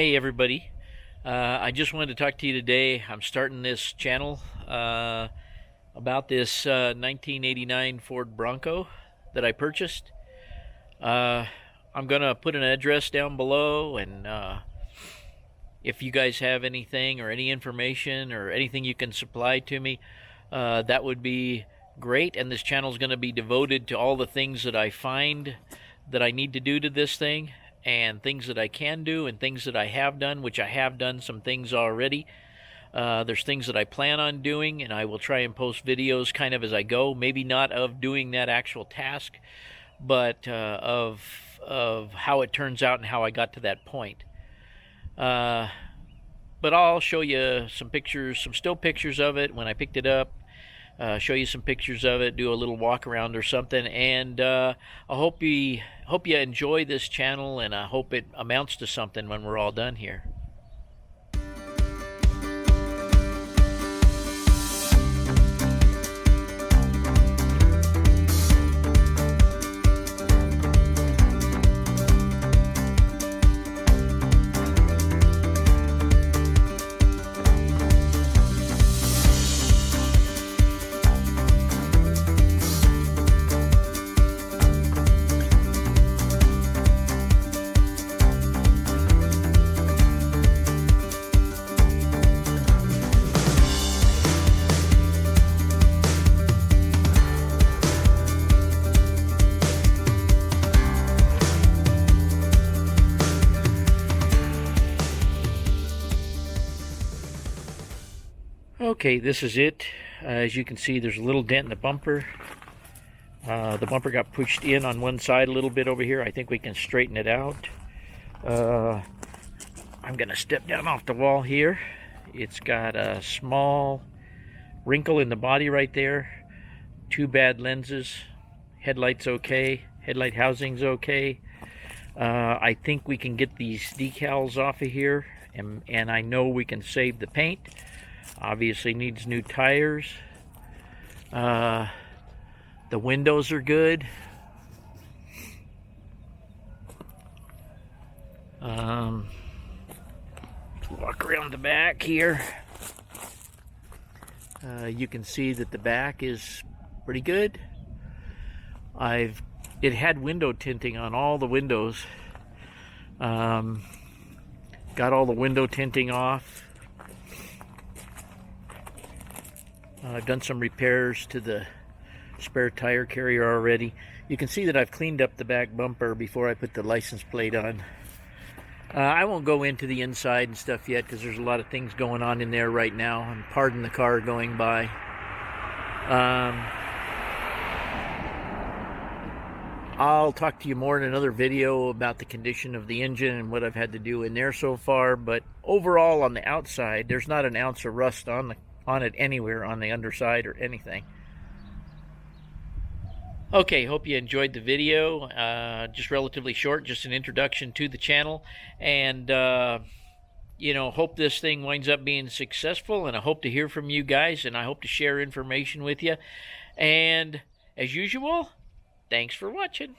Hey everybody, I just wanted to talk to you today. I'm starting this channel about this 1989 Ford Bronco that I purchased. I'm gonna put an address down below, and if you guys have anything or any information or anything you can supply to me, that would be great. And this channel is going to be devoted to all the things that I find that I need to do to this thing, and things that I can do and things that I have done, which I have done some things already. There's things that I plan on doing, and I will try and post videos kind of as I go. Maybe not of doing that actual task, but of how it turns out and how I got to that point. But I'll show you some pictures, some still pictures of it when I picked it up. Show you some pictures of it, do a little walk around or something, and I hope you enjoy this channel, and I hope it amounts to something when we're all done here. Okay, this is it. As you can see, there's a little dent in the bumper. The bumper got pushed in on one side a little bit over here. I think we can straighten it out. I'm going to step down off the wall here. It's got a small wrinkle in the body right there. Two bad lenses. Headlight's okay. Headlight housing's okay. I think we can get these decals off of here, and I know we can save the paint. Obviously needs new tires. The windows are good. Let's walk around the back here. You can see that the back is pretty good. It had window tinting on all the windows. Got all the window tinting off. I've done some repairs to the spare tire carrier already. You can see that I've cleaned up the back bumper before I put the license plate on. I won't go into the inside and stuff yet because there's a lot of things going on in there right now. And pardon the car going by. I'll talk to you more in another video about the condition of the engine and what I've had to do in there so far. But overall, on the outside, there's not an ounce of rust on it anywhere on the underside or anything. Okay, hope you enjoyed the video. Just relatively short, just an introduction to the channel, and hope this thing winds up being successful, and I hope to hear from you guys, and I hope to share information with you. And as usual, thanks for watching.